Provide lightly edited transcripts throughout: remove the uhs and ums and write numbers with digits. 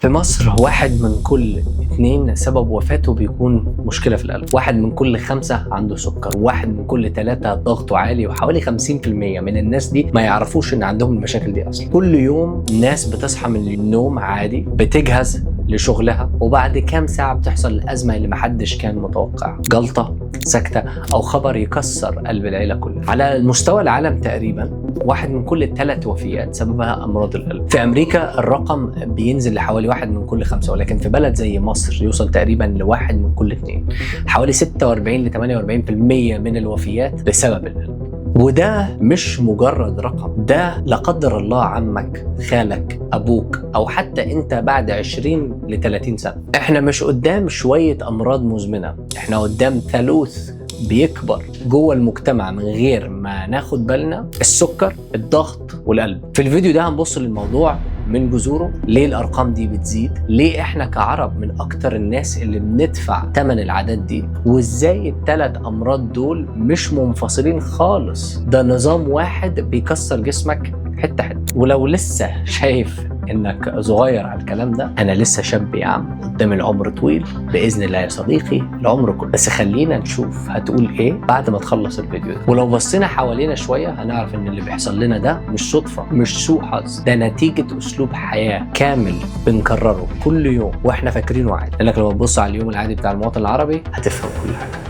في مصر 1 من كل 2 سبب وفاته بيكون مشكلة في القلب، 1 من كل 5 عنده سكر، 1 من كل 3 ضغطه عالي، وحوالي 50% من الناس دي ما يعرفوش ان عندهم المشاكل دي اصلا. كل يوم ناس بتصحى من النوم عادي، بتجهز لشغلها، وبعد كام ساعة بتحصل الأزمة اللي محدش كان متوقعها، جلطة، سكتة، أو خبر يكسر قلب العيلة كلها. على مستوى العالم تقريبا 1 من كل 3 وفيات سببها أمراض القلب. في أمريكا الرقم بينزل لحوالي 1 من كل 5، ولكن في بلد زي مصر يوصل تقريبا ل1 من كل 2. حوالي 46 ل 48% من الوفيات بسبب القلب. وده مش مجرد رقم، ده لا قدر الله عمك، خالك، ابوك، او حتى انت بعد 20 ل 30 سنه. احنا مش قدام شويه امراض مزمنه، احنا قدام ثالوث بيكبر جوه المجتمع من غير ما ناخد بالنا: السكر، الضغط، والقلب. في الفيديو ده هنبص للموضوع من جذوره، ليه الارقام دي بتزيد، ليه احنا كعرب من اكتر الناس اللي بندفع ثمن العادات دي، وازاي ال3 امراض دول مش منفصلين خالص، ده نظام واحد بيكسر جسمك حته حته. ولو لسه شايف انك صغير على الكلام ده، انا لسه شاب يا عم، قدام العمر طويل باذن الله يا صديقي، العمر كله. بس خلينا نشوف هتقول ايه بعد ما تخلص الفيديو ده. ولو بصينا حوالينا شويه هنعرف ان اللي بيحصل لنا ده مش صدفه، مش سوء حظ، ده نتيجه اسلوب حياه كامل بنكرره كل يوم واحنا فاكرينه عادي. لانك لما تبص على اليوم العادي بتاع المواطن العربي هتفهم كل حاجه.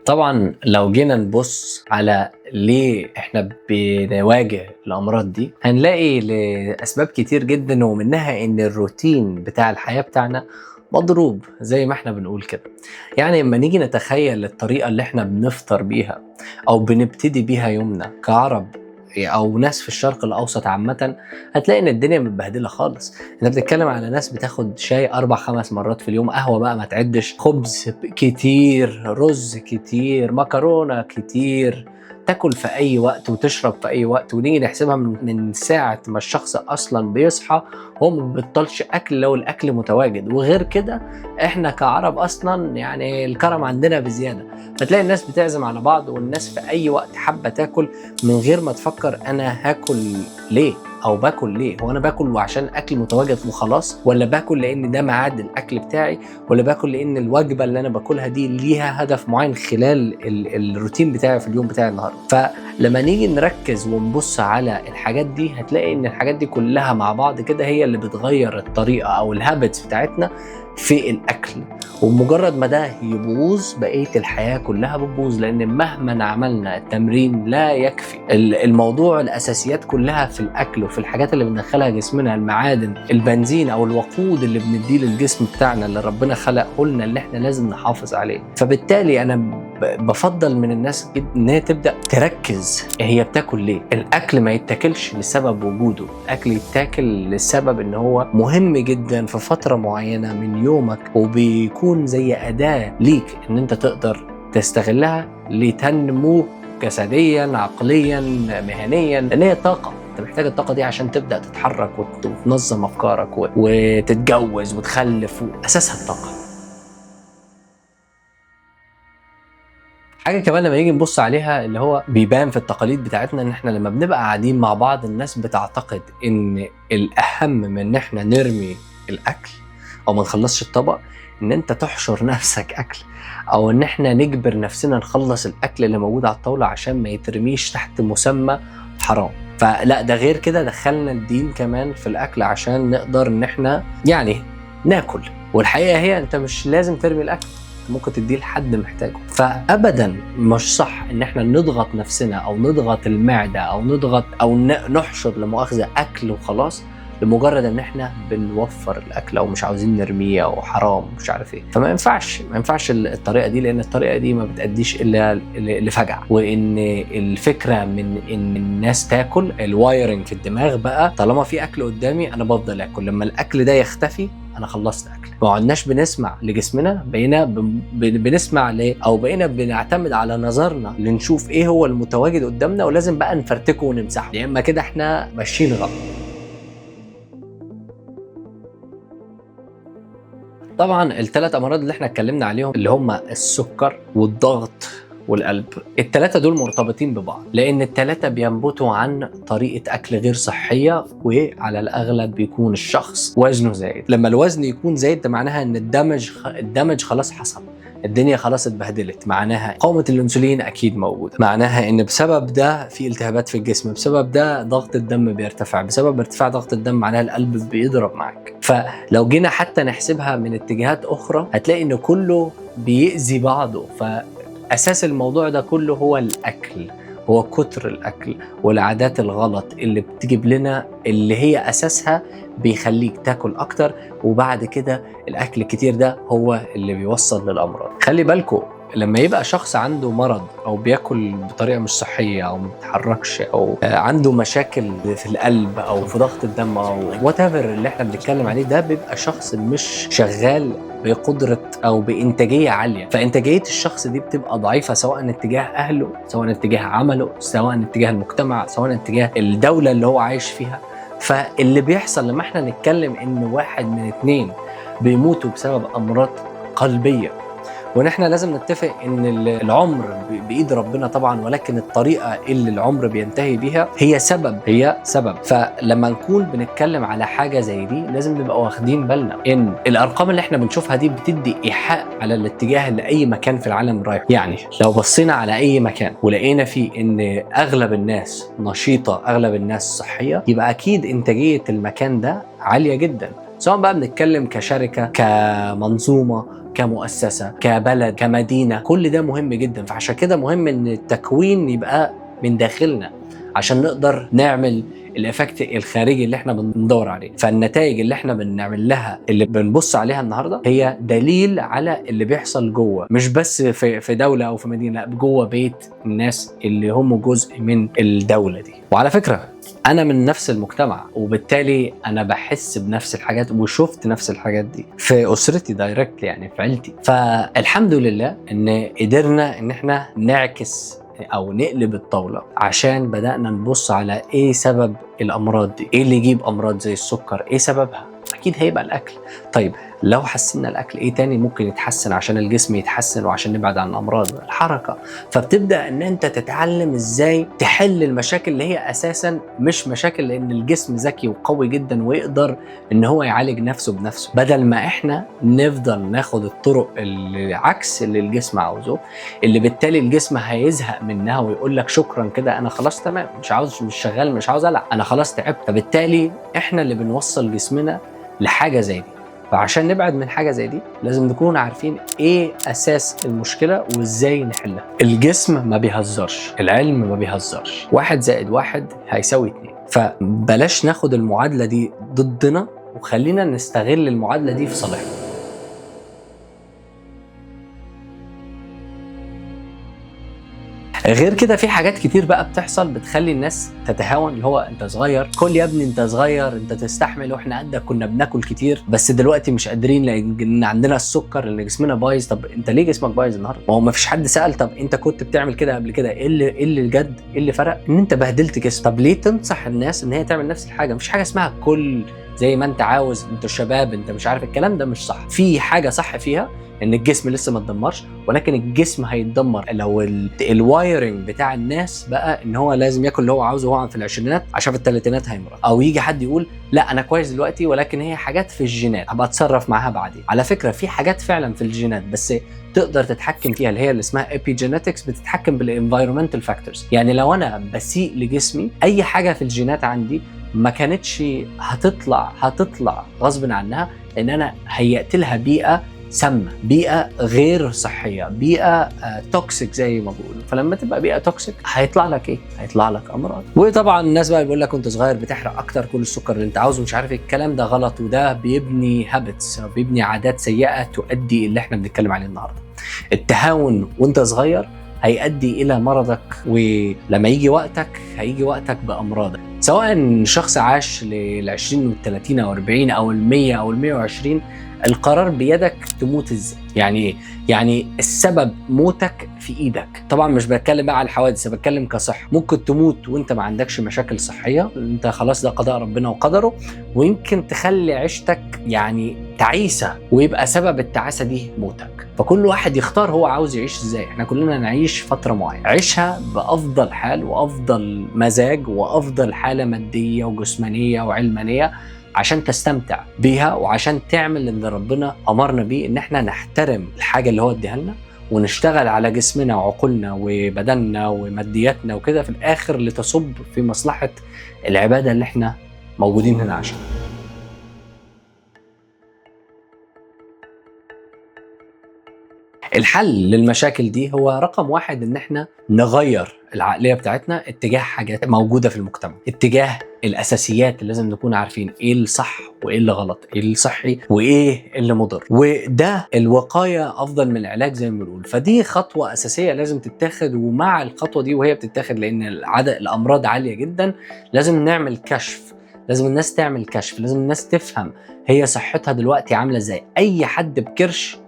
طبعا لو جينا نبص على ليه احنا بنواجه الامراض دي، هنلاقي لاسباب كتير جدا، ومنها ان الروتين بتاع الحياه بتاعنا مضروب زي ما احنا بنقول كده. يعني لما نيجي نتخيل الطريقه اللي احنا بنفطر بيها او بنبتدي بيها يومنا كعرب او ناس في الشرق الاوسط عامه، هتلاقي ان الدنيا متبهدله خالص. انت بتتكلم على ناس بتاخد شاي 4-5 مرات في اليوم، قهوه بقى ما تعدش، خبز كتير، رز كتير، مكرونه كتير، تاكل في اي وقت وتشرب في اي وقت. ونيجي نحسبها من ساعه ما الشخص اصلا بيصحى هو ما بيبطلش اكل لو الاكل متواجد. وغير كده احنا كعرب اصلا يعني الكرم عندنا بزياده، فتلاقي الناس بتعزم على بعض، والناس في اي وقت حابه تاكل من غير ما تفكر انا هاكل ليه او باكل ليه. هو انا باكل وعشان اكل متواجد وخلاص، ولا باكل لان ده ميعاد الاكل بتاعي، ولا باكل لان الوجبه اللي انا باكلها دي ليها هدف معين خلال الروتين بتاعي في اليوم بتاعي النهارده. فلما نيجي نركز ونبص على الحاجات دي هتلاقي ان الحاجات دي كلها مع بعض كده هي اللي بتغير الطريقه او الهابتس بتاعتنا في الاكل. ومجرد ما ده يبوظ بقيه الحياه كلها بتبوظ، لان مهما عملنا التمرين لا يكفي. الموضوع الاساسيات كلها في الاكل وفي الحاجات اللي بندخلها جسمنا، المعادن، البنزين او الوقود اللي بنديه للجسم بتاعنا اللي ربنا خلقه لنا اللي احنا لازم نحافظ عليه. فبالتالي انا بفضل من الناس جدا ان هي تبدا تركز هي بتاكل ليه. الاكل ما يتاكلش لسبب وجوده، الاكل يتاكل لسبب ان هو مهم جدا في فتره معينه من يومك، وبيكون زي اداه ليك ان انت تقدر تستغلها لتنمو جسديا، عقليا، مهنيا، لان هي طاقه. انت محتاج الطاقه دي عشان تبدا تتحرك وتنظم افكارك وتتجوز وتخلف، اساسها الطاقه. حاجه كمان لما نيجي نبص عليها اللي هو بيبان في التقاليد بتاعتنا، ان احنا لما بنبقى قاعدين مع بعض الناس بتعتقد ان الاهم من ان احنا نرمي الاكل او ما نخلصش الطبق ان انت تحشر نفسك اكل، او ان احنا نجبر نفسنا نخلص الاكل اللي موجود على الطاوله عشان ما يترميش تحت مسمى حرام. فلا، ده غير كده دخلنا الدين كمان في الاكل عشان نقدر ان احنا يعني ناكل. والحقيقه هي انت مش لازم ترمي الاكل، ممكن تديه لحد محتاجه. فابدا مش صح ان احنا نضغط نفسنا او نضغط المعده او نضغط او نحشر لمؤاخذه اكل وخلاص لمجرد ان احنا بنوفر الاكل او مش عاوزين نرميه او حرام مش عارف ايه. فما ينفعش الطريقه دي، لان الطريقه دي ما بتاديش الا لفجعه. وان الفكره من ان الناس تاكل، الوايرنج في الدماغ بقى طالما في اكل قدامي انا بفضل اكل، لما الاكل ده يختفي انا خلصت اكل. ما عدناش بنسمع لجسمنا، بقينا بنسمع او بقينا بنعتمد على نظرنا لنشوف ايه هو المتواجد قدامنا، ولازم بقى نفرتكه ونمسحه، يا اما كده احنا ماشيين غلط. طبعا ال3 امراض اللي احنا اتكلمنا عليهم اللي هم السكر والضغط والقلب. التلاتة دول مرتبطين ببعض لان التلاتة بينبتوا عن طريقة اكل غير صحية، وعلى الاغلب بيكون الشخص وزنه زايد. لما الوزن يكون زايد ده معناها ان الدمج خلاص حصل، الدنيا خلاص اتبهدلت، معناها مقاومة الانسولين اكيد موجودة، معناها ان بسبب ده في التهابات في الجسم، بسبب ده ضغط الدم بيرتفع، بسبب ارتفاع ضغط الدم معناها القلب بيضرب معاك. فلو جينا حتى نحسبها من اتجاهات اخرى هتلاقي ان كله بيأذي بعضه. فاساس الموضوع ده كله هو الاكل، هو كتر الاكل والعادات الغلط اللي بتجيب لنا، اللي هي اساسها بيخليك تاكل اكتر، وبعد كده الاكل الكتير ده هو اللي بيوصل للامراض. خلي بالكم لما يبقى شخص عنده مرض او بياكل بطريقه مش صحيه او ما بيتحركش او عنده مشاكل في القلب او في ضغط الدم او وات ايفر اللي احنا بنتكلم عليه، ده بيبقى شخص مش شغال بقدره او بانتاجيه عاليه. فانتاجيه الشخص دي بتبقى ضعيفه، سواء اتجاه اهله، سواء اتجاه عمله، سواء اتجاه المجتمع، سواء اتجاه الدوله اللي هو عايش فيها. فاللي بيحصل لما احنا نتكلم ان 1 من 2 بيموتوا بسبب امراض قلبيه، ونحن لازم نتفق ان العمر بايد ربنا طبعا، ولكن الطريقه اللي العمر بينتهي بيها هي سبب. فلما نكون بنتكلم على حاجه زي دي لازم نبقى واخدين بالنا ان الارقام اللي احنا بنشوفها دي بتدي ايحاء على الاتجاه اللي اي مكان في العالم رايح. يعني لو بصينا على اي مكان ولقينا فيه ان اغلب الناس نشيطه، اغلب الناس صحيه، يبقى اكيد انتاجيه المكان ده عاليه جدا، سواء بقى بنتكلم كشركه، كمنظومه، كمؤسسة، كبلد، كمدينة. كل ده مهم جدا. فعشان كده مهم ان التكوين يبقى من داخلنا عشان نقدر نعمل الافكت الخارجي اللي احنا بندور عليه. فالنتائج اللي احنا بنعمل لها، اللي بنبص عليها النهارده، هي دليل على اللي بيحصل جوه، مش بس في دوله او في مدينه، لا، جوه بيت الناس اللي هم جزء من الدوله دي. وعلى فكره انا من نفس المجتمع، وبالتالي انا بحس بنفس الحاجات وشفت نفس الحاجات دي في اسرتي دايركت، يعني في عيلتي. فالحمد لله ان قدرنا ان احنا نعكس او نقلب الطاوله، عشان بدأنا نبص على ايه سبب الامراض دي، ايه اللي يجيب امراض زي السكر، ايه سببها. اكيد هيبقى الاكل. طيب لو حسنا الاكل، ايه تاني ممكن يتحسن عشان الجسم يتحسن وعشان نبعد عن الامراض؟ الحركه. فبتبدا ان انت تتعلم ازاي تحل المشاكل اللي هي اساسا مش مشاكل، لان الجسم ذكي وقوي جدا ويقدر ان هو يعالج نفسه بنفسه، بدل ما احنا نفضل ناخد الطرق اللي عكس اللي الجسم عاوزه، اللي بالتالي الجسم هيزهق منها ويقول لك شكرا كده، انا خلاص تمام، مش عاوز، مش شغال، مش عاوز العب، انا خلاص تعبت. فبالتالي احنا اللي بنوصل جسمنا لحاجه زي دي. فعشان نبعد من حاجه زي دي لازم نكون عارفين ايه اساس المشكله وازاي نحلها. الجسم ما بيهزرش، العلم ما بيهزرش، 1 زائد 1 هيساوي 2. فبلاش ناخد المعادله دي ضدنا، وخلينا نستغل المعادله دي في صالحنا. غير كده في حاجات كتير بقى بتحصل بتخلي الناس تتهاون، اللي هو انت صغير، كل يا ابني انت صغير، انت تستحمل، واحنا قدك كنا بناكل كتير بس دلوقتي مش قادرين لان عندنا السكر، لان جسمنا بايظ. طب انت ليه جسمك بايظ النهارده؟ ما هو ما فيش حد سأل طب انت كنت بتعمل كده قبل كده، ايه اللي جد، ايه اللي فرق؟ ان انت بهدلت جسمك. طب ليه تنصح الناس ان هي تعمل نفس الحاجه؟ مفيش حاجه اسمها كل زي ما انت عاوز، انت شباب، انت مش عارف، الكلام ده مش صح. في حاجه صح فيها ان الجسم لسه ما اتدمرش، ولكن الجسم هيتدمر لو الوايرنج بتاع الناس بقى ان هو لازم ياكل اللي هو عاوزه وهو في العشرينات عشان في الثلاثينات هيمرض، او يجي حد يقول لا انا كويس دلوقتي ولكن هي حاجات في الجينات هبقى اتصرف معاها بعدين. على فكره في حاجات فعلا في الجينات بس تقدر تتحكم فيها، اللي هي اللي اسمها epigenetics، بتتحكم بالenvironmental factors. يعني لو انا بسيء لجسمي، اي حاجه في الجينات عندي ما كانتش هتطلع غصب عنها، لان انا هيأت لها بيئه سامه، بيئه غير صحيه، بيئه توكسيك زي ما بيقولوا. فلما تبقى بيئه توكسيك هيطلع لك ايه؟ هيطلع لك امراض. وطبعا الناس بقى بيقول لك وانت صغير بتحرق اكتر، كل السكر اللي انت عاوزه، مش عارف الكلام ده غلط، وده بيبني هابتس، بيبني عادات سيئه تؤدي اللي احنا بنتكلم عليه النهارده. التهاون وانت صغير هيؤدي الى مرضك، ولما يجي وقتك هيجي وقتك بامراضك. سواء شخص عاش لل20 وال30 او 40 او ال100 او ال120، القرار بيدك تموت ازاي. يعني ايه؟ يعني السبب موتك في ايدك. طبعا مش بتكلم بقى على الحوادث، بتكلم كصحه. ممكن تموت وانت ما عندكش مشاكل صحيه، انت خلاص ده قضاء ربنا وقدره، ويمكن تخلي عيشتك يعني تعيسه، ويبقى سبب التعاسه دي موتك. فكل واحد يختار هو عاوز يعيش ازاي. احنا كلنا نعيش فتره معينه، عيشها بافضل حال وافضل مزاج وافضل حاله ماديه وجسمانيه وعلمانيه عشان تستمتع بيها، وعشان تعمل اللي ربنا امرنا بيه، ان احنا نحترم الحاجه اللي هو اديها لنا، ونشتغل على جسمنا وعقولنا وبدننا ومادياتنا وكده في الاخر لتصب في مصلحه العباده اللي احنا موجودين هنا عشان. الحل للمشاكل دي هو رقم واحد ان احنا نغير العقلية بتاعتنا اتجاه حاجات موجودة في المجتمع، اتجاه الاساسيات اللي لازم نكون عارفين ايه الصح وايه اللي غلط، ايه الصحي وايه اللي مضر، وده الوقاية افضل من العلاج زي ما بنقول. فدي خطوة اساسية لازم تتاخد، ومع الخطوة دي وهي بتتاخد لان عدد الامراض عالية جدا لازم نعمل كشف، لازم الناس تعمل كشف، لازم الناس تفهم هي صحتها دلوقتي عامله ازاي. اي حد بكرش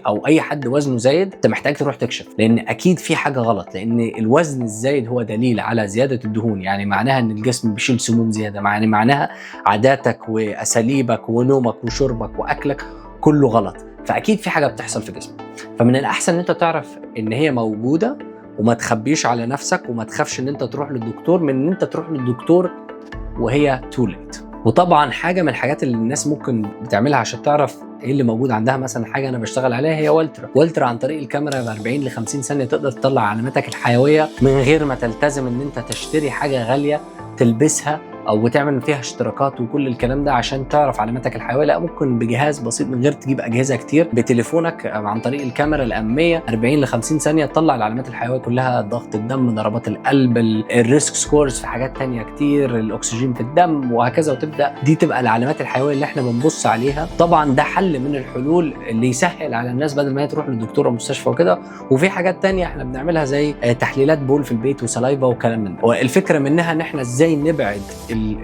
او اي حد وزنه زايد انت محتاج تروح تكشف، لان اكيد في حاجه غلط، لان الوزن الزايد هو دليل على زياده الدهون، يعني معناها ان الجسم بيشيل سموم زياده، يعني معناها عاداتك واساليبك ونومك وشربك واكلك كله غلط، فاكيد في حاجه بتحصل في جسمك. فمن الاحسن ان انت تعرف ان هي موجوده وما تخبيش على نفسك، وما تخافش ان انت تروح للدكتور من ان انت تروح للدكتور وهي تو ليت. وطبعا حاجه من الحاجات اللي الناس ممكن بتعملها عشان تعرف ايه اللي موجود عندها، مثلا حاجه انا بشتغل عليها هي والترا عن طريق الكاميرا ب 40 ل 50 ثانيه تقدر تطلع علاماتك الحيويه من غير ما تلتزم ان انت تشتري حاجه غاليه تلبسها او تعمل فيها اشتراكات وكل الكلام ده عشان تعرف علاماتك الحيويه. لا، ممكن بجهاز بسيط من غير تجيب اجهزه كتير، بتليفونك عن طريق الكاميرا الاماميه 40 ل 50 ثانيه تطلع العلامات الحيويه كلها، ضغط الدم، ضربات القلب، الريسك سكورز في حاجات تانية كتير، الاكسجين في الدم وهكذا، وتبدا دي تبقى العلامات الحيويه اللي احنا بنبص عليها. طبعا ده حل من الحلول اللي يسهل على الناس بدل ما هي تروح للدكتور او مستشفى وكده. وفي حاجات تانية احنا بنعملها زي تحليلات بول في البيت وسلايفا وكلام من ده، والفكره منها ان احنا ازاي نبعد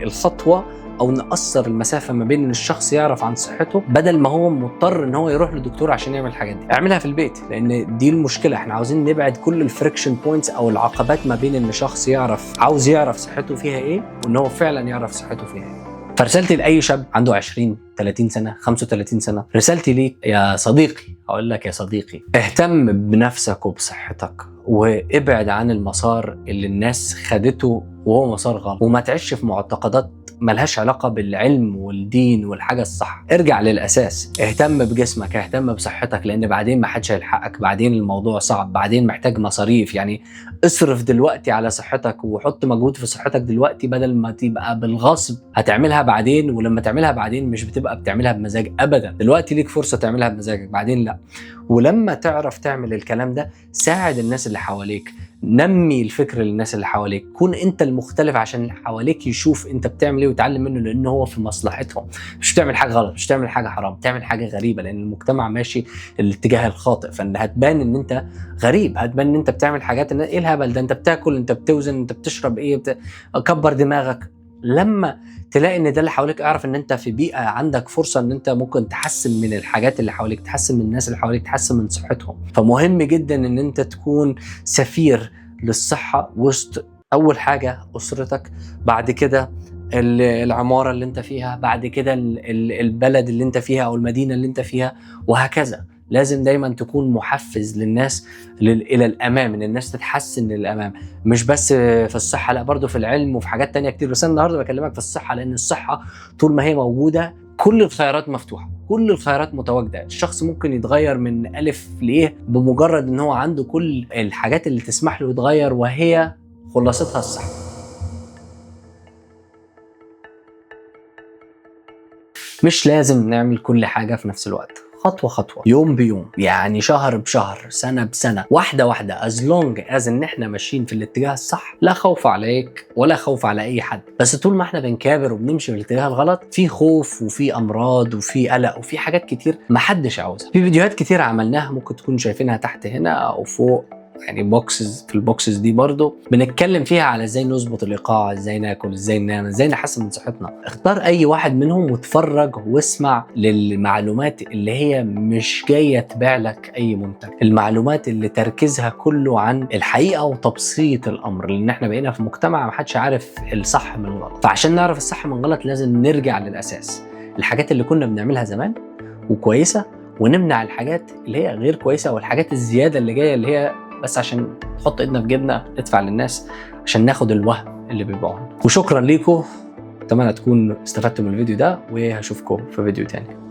الخطوه او نقصر المسافه ما بين ان الشخص يعرف عن صحته بدل ما هو مضطر ان هو يروح للدكتور عشان يعمل الحاجات دي. اعملها في البيت، لان دي المشكله. احنا عاوزين نبعد كل الفريكشن بوينتس او العقبات ما بين ان شخص عاوز يعرف صحته فيها ايه، وان هو فعلا يعرف صحته فيها ايه. فرسالتي لاي شاب عنده 20 30 سنه 35 سنه، رسالتي ليك يا صديقي، اقول لك يا صديقي، اهتم بنفسك وبصحتك، وابعد عن المسار اللي الناس خدته وهو مسار غلط، وما تعيش في معتقدات ملهاش علاقة بالعلم والدين والحاجة الصح. ارجع للأساس، اهتم بجسمك، اهتم بصحتك، لأن بعدين ما حدش هيلحقك، بعدين الموضوع صعب، بعدين محتاج مصاريف. يعني اصرف دلوقتي على صحتك وحط مجهود في صحتك دلوقتي بدل ما تبقى بالغصب هتعملها بعدين، ولما تعملها بعدين مش بتبقى بتعملها بمزاج أبدا. دلوقتي ليك فرصة تعملها بمزاجك، بعدين لا. ولما تعرف تعمل الكلام ده ساعد الناس اللي حواليك، نمي الفكر للناس اللي حواليك، كون انت المختلف عشان اللي حواليك يشوف انت بتعمل ايه ويتعلم منه، لان هو في مصلحتهم. مش بتعمل حاجه غلط، مش تعمل حاجه حرام، تعمل حاجه غريبه، لان المجتمع ماشي الاتجاه الخاطئ، فان هتبان ان انت غريب، هتبان ان انت بتعمل حاجات ايه الهبل ده، انت بتاكل، انت بتوزن، انت بتشرب ايه، كبر دماغك. لما تلاقي ان ده اللي حواليك اعرف ان انت في بيئه عندك فرصه ان انت ممكن تحسن من الحاجات اللي حواليك، تحسن من الناس اللي حواليك، تحسن من صحتهم. فمهم جدا ان انت تكون سفير للصحه وسط اول حاجه اسرتك، بعد كده العماره اللي انت فيها، بعد كده البلد اللي انت فيها او المدينه اللي انت فيها، وهكذا. لازم دايما تكون محفز للناس الى الامام، ان الناس تتحسن للامام، مش بس في الصحه، لا برضو في العلم وفي حاجات تانية كتير. بس انا النهارده بكلمك في الصحه، لان الصحه طول ما هي موجوده كل الخيارات مفتوحه، كل الخيارات متواجده. الشخص ممكن يتغير من الف لايه بمجرد ان هو عنده كل الحاجات اللي تسمح له يتغير، وهي خلاصتها الصحه. مش لازم نعمل كل حاجه في نفس الوقت، خطوة خطوة، يوم بيوم، يعني شهر بشهر، سنة بسنة، واحدة واحدة، as long as ان احنا ماشيين في الاتجاه الصح. لا خوف عليك ولا خوف على اي حد، بس طول ما احنا بنكابر وبنمشي في الاتجاه الغلط في خوف وفي امراض وفي قلق وفي حاجات كتير محدش عاوزها. في فيديوهات كتير عملناها ممكن تكون شايفينها تحت هنا او فوق يعني بوكسز، في البوكسز دي برضو بنتكلم فيها على ازاي نظبط الايقاع، ازاي ناكل، ازاي ننام، ازاي نحسن من صحتنا. اختار اي واحد منهم واتفرج واسمع للمعلومات اللي هي مش جايه تبيع لك اي منتج، المعلومات اللي تركيزها كله عن الحقيقه وتبسيط الامر، لان احنا بقينا في مجتمع ما حدش عارف الصح من الغلط. فعشان نعرف الصح من الغلط لازم نرجع للاساس، الحاجات اللي كنا بنعملها زمان وكويسه، ونمنع الحاجات اللي هي غير كويسه والحاجات الزياده اللي جايه اللي هي بس عشان نحط ايدنا في جيبنا ندفع للناس عشان ناخد الوهم اللي بيبيعوه. وشكرا ليكم، اتمنى تكونوا استفدتوا من الفيديو ده، وهشوفكم في فيديو تاني.